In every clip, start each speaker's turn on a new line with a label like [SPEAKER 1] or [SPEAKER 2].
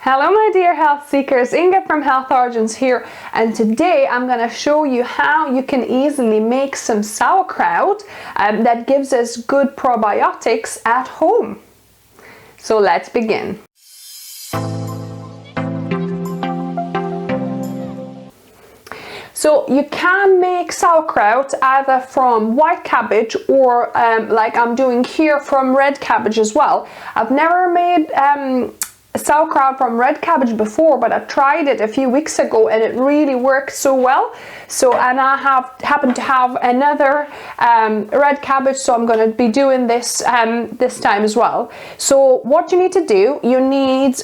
[SPEAKER 1] Hello my dear health seekers, Inga from Health Origins here, and today I'm going to show you how you can easily make some sauerkraut that gives us good probiotics at home. So let's begin. So you can make sauerkraut either from white cabbage or like I'm doing here from red cabbage as well. I've never made sauerkraut from red cabbage before, but I tried it a few weeks ago and it really worked so well. So, and I happen to have another red cabbage, so I'm going to be doing this this time as well. So what you need to do, you need,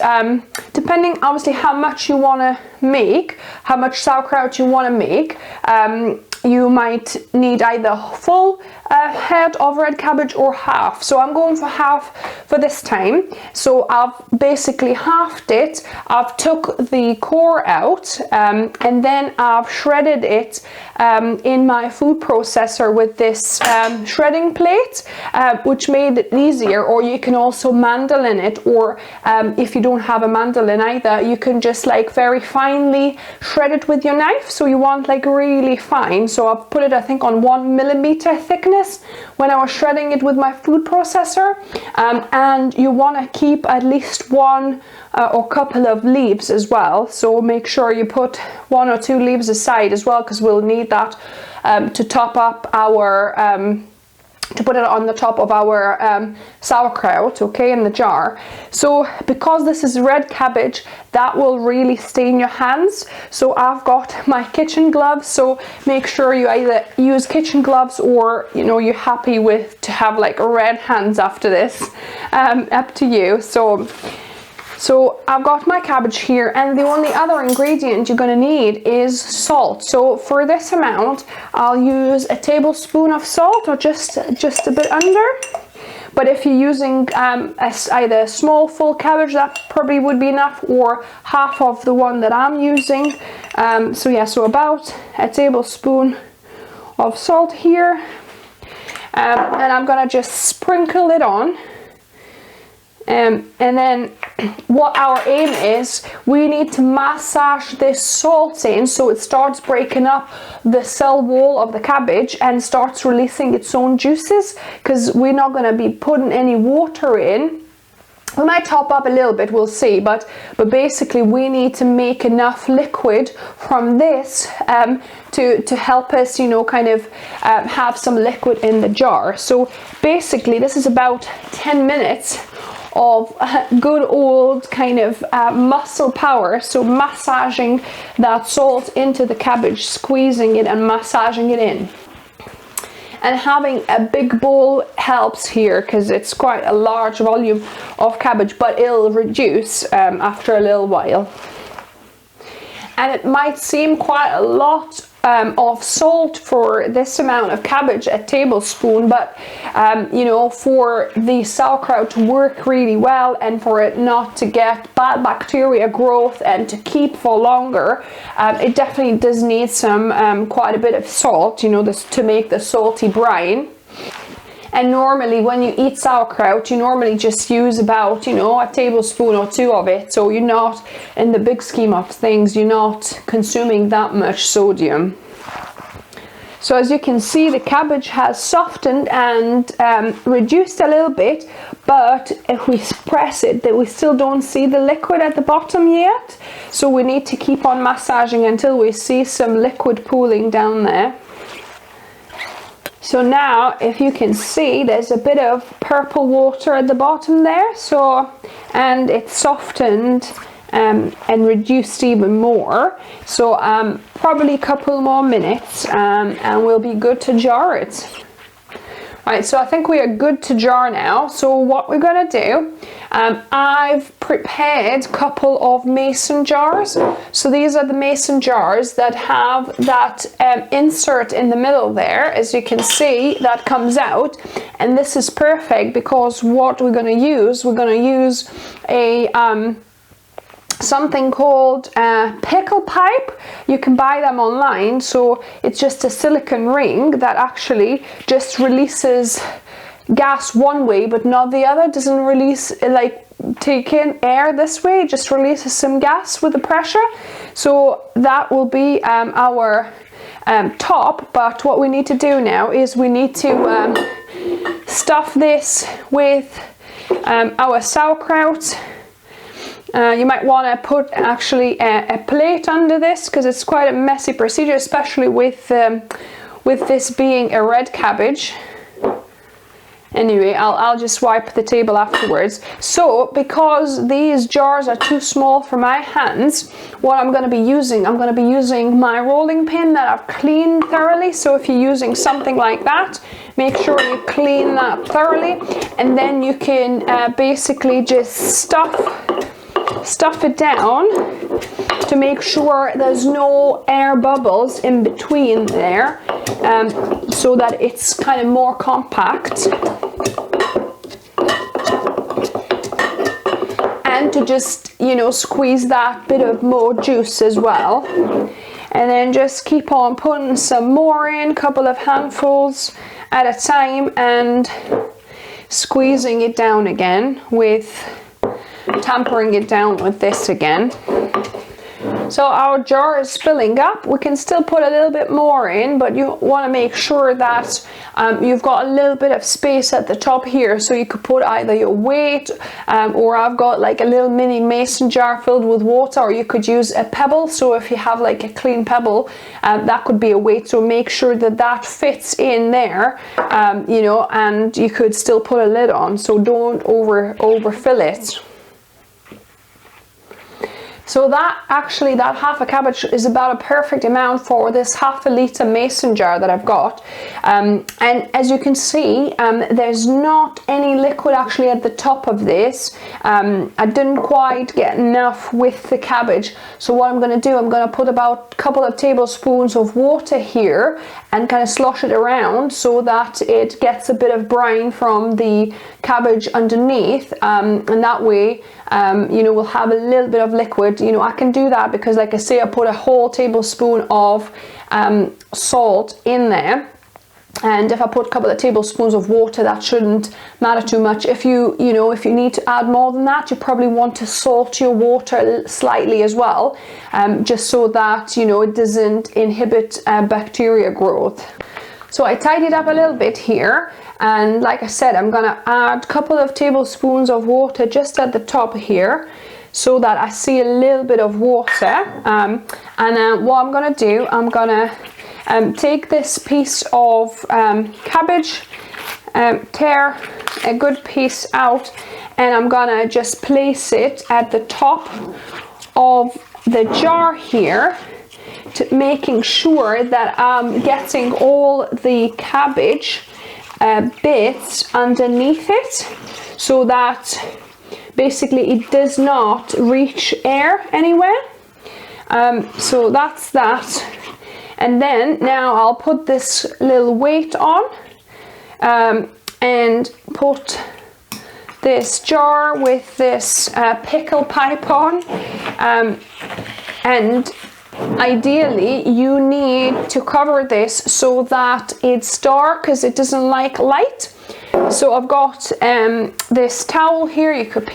[SPEAKER 1] depending obviously how much you want to make, how much sauerkraut you want to make, you might need either full head of red cabbage or half. So I'm going for half for this time. So I've basically halved it. I've took the core out and then I've shredded it in my food processor with this shredding plate, which made it easier. Or you can also mandolin it, or if you don't have a mandolin either, you can just like very finely shred it with your knife. So you want like really fine. So I've put it, I think, on 1 millimeter thickness when I was shredding it with my food processor. And you want to keep at least one or couple of leaves as well. So make sure you put 1 or 2 leaves aside as well, because we'll need that to top up our to put it on the top of our sauerkraut, okay, in the jar. So because this is red cabbage, that will really stain your hands. So I've got my kitchen gloves, so make sure you either use kitchen gloves or, you know, you're happy with to have like red hands after this, up to you. So I've got my cabbage here, and the only other ingredient you're going to need is salt. So for this amount, I'll use a tablespoon of salt, or just a bit under. But if you're using either a small full cabbage, that probably would be enough, or half of the one that I'm using. So yeah, so about a tablespoon of salt here. And I'm going to just sprinkle it on. And then what our aim is, we need to massage this salt in so it starts breaking up the cell wall of the cabbage and starts releasing its own juices, because we're not going to be putting any water in. We might top up a little bit, we'll see, but basically we need to make enough liquid from this to help us, you know, kind of have some liquid in the jar. So basically this is about 10 minutes of good old kind of muscle power. So massaging that salt into the cabbage, squeezing it and massaging it in. And having a big bowl helps here, because it's quite a large volume of cabbage, but it'll reduce after a little while. And it might seem quite a lot of salt for this amount of cabbage, a tablespoon, but you know, for the sauerkraut to work really well and for it not to get bad bacteria growth and to keep for longer, it definitely does need some quite a bit of salt, you know, to make the salty brine. And normally when you eat sauerkraut, you normally just use about, you know, a tablespoon or 2 of it. So you're not, in the big scheme of things, you're not consuming that much sodium. So as you can see, the cabbage has softened and reduced a little bit, but if we press it, we still don't see the liquid at the bottom yet. So we need to keep on massaging until we see some liquid pooling down there. So now, if you can see, there's a bit of purple water at the bottom there. So, and it's softened and reduced even more. So probably a couple more minutes and we'll be good to jar it. Right, so I think we are good to jar now. So what we're going to do, I've prepared a couple of mason jars. So these are the mason jars that have that insert in the middle there, as you can see, that comes out. And this is perfect because what we're going to use a something called pickle pipe. You can buy them online. So it's just a silicone ring that actually just releases gas one way but not the other. It doesn't release like take in air this way. It just releases some gas with the pressure. So that will be our top. But what we need to do now is we need to stuff this with our sauerkraut. You might want to put actually a plate under this, because it's quite a messy procedure, especially with this being a red cabbage. Anyway, I'll just wipe the table afterwards. So because these jars are too small for my hands, what I'm going to be using, I'm going to be using my rolling pin that I've cleaned thoroughly. So if you're using something like that, make sure you clean that thoroughly, and then you can basically just stuff it down to make sure there's no air bubbles in between there, so that it's kind of more compact, and to just, you know, squeeze that bit of more juice as well. And then just keep on putting some more in, a couple of handfuls at a time, and squeezing it down again with tampering it down with this again. So our jar is filling up. We can still put a little bit more in, but you want to make sure that you've got a little bit of space at the top here, so you could put either your weight, or I've got like a little mini mason jar filled with water, or you could use a pebble. So if you have like a clean pebble, that could be a weight. So make sure that that fits in there, you know, and you could still put a lid on, so don't overfill it. So that half a cabbage is about a perfect amount for this ½ liter mason jar that I've got. And as you can see, there's not any liquid actually at the top of this. I didn't quite get enough with the cabbage. So what I'm going to do, I'm going to put about a couple of tablespoons of water here and kind of slosh it around so that it gets a bit of brine from the cabbage underneath, and that way you know, we'll have a little bit of liquid. You know, I can do that because, like I say, I put a whole tablespoon of salt in there, and if I put a couple of tablespoons of water, that shouldn't matter too much. If you need to add more than that, you probably want to salt your water slightly as well, just so that, you know, it doesn't inhibit bacteria growth. So I tidied up a little bit here, and like I said, I'm gonna add a couple of tablespoons of water just at the top here, so that I see a little bit of water. And what I'm gonna do, I'm gonna take this piece of cabbage, tear a good piece out, and I'm gonna just place it at the top of the jar here, making sure that I'm getting all the cabbage bits underneath it, so that basically it does not reach air anywhere. So that's that. And then now I'll put this little weight on, and put this jar with this pickle pipe on, and ideally you need to cover this so that it's dark, because it doesn't like light. So I've got this towel here. You could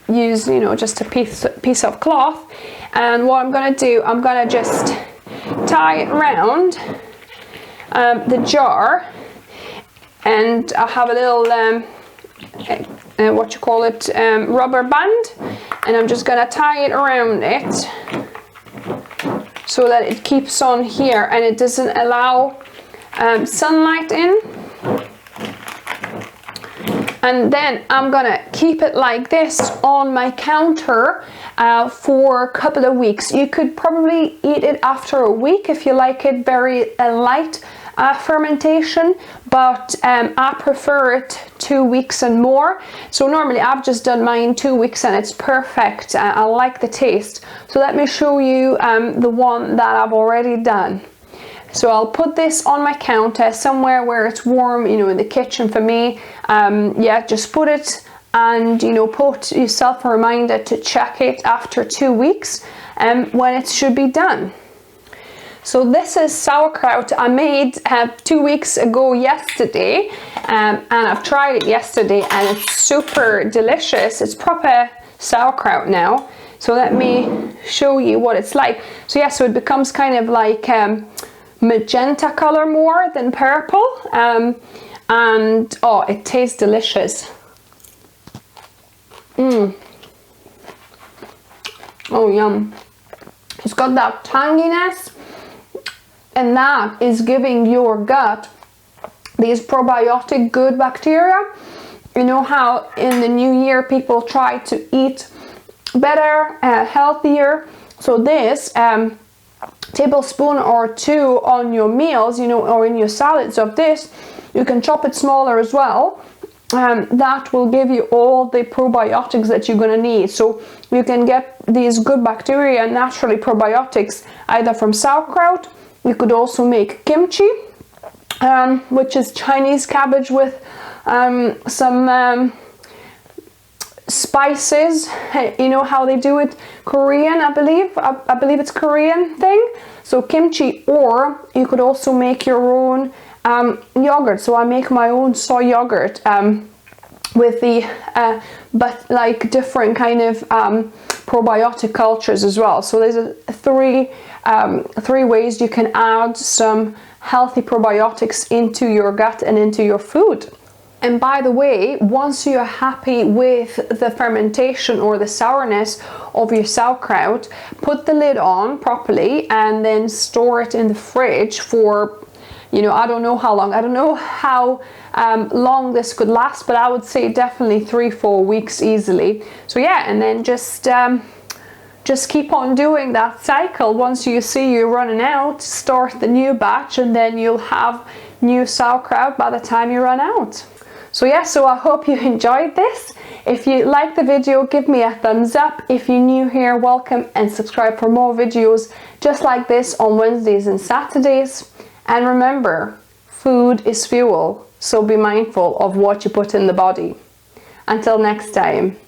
[SPEAKER 1] use, you know, just a piece of cloth, and what I'm going to do, I'm going to just tie it around the jar, and I have a little rubber band, and I'm just going to tie it around it so that it keeps on here and it doesn't allow sunlight in. And then I'm gonna keep it like this on my counter for a couple of weeks. You could probably eat it after a week if you like it very light fermentation, but I prefer it 2 weeks and more. So normally I've just done mine 2 weeks and it's perfect. I like the taste. So let me show you the one that I've already done. So I'll put this on my counter somewhere where it's warm, you know, in the kitchen for me. Yeah, just put it, and, you know, put yourself a reminder to check it after 2 weeks when it should be done. So this is sauerkraut I made 2 weeks ago yesterday, and I've tried it yesterday and it's super delicious. It's proper sauerkraut now. So let me show you what it's like. So yeah, so it becomes kind of like magenta color more than purple, and oh, it tastes delicious. Oh, yum. It's got that tanginess, and that is giving your gut these probiotic good bacteria. You know how in the new year people try to eat better, healthier. So this tablespoon or 2 on your meals, you know, or in your salads of this, you can chop it smaller as well. That will give you all the probiotics that you're going to need. So you can get these good bacteria, naturally probiotics, either from sauerkraut. You could also make kimchi, which is Chinese cabbage with some spices. You know how they do it, Korean, I believe it's Korean thing. So kimchi, or you could also make your own yogurt. So I make my own soy yogurt with the but like different kind of probiotic cultures as well. So there's three ways you can add some healthy probiotics into your gut and into your food. And by the way, once you're happy with the fermentation or the sourness of your sauerkraut, put the lid on properly and then store it in the fridge for, you know, I don't know how long. I don't know how long this could last, but I would say definitely 3-4 weeks easily. So yeah, and then just keep on doing that cycle. Once you see you're running out, start the new batch, and then you'll have new sauerkraut by the time you run out. So yeah, so I hope you enjoyed this. If you liked the video, give me a thumbs up. If you're new here, welcome, and subscribe for more videos just like this on Wednesdays and Saturdays. And remember, food is fuel, so be mindful of what you put in the body. Until next time.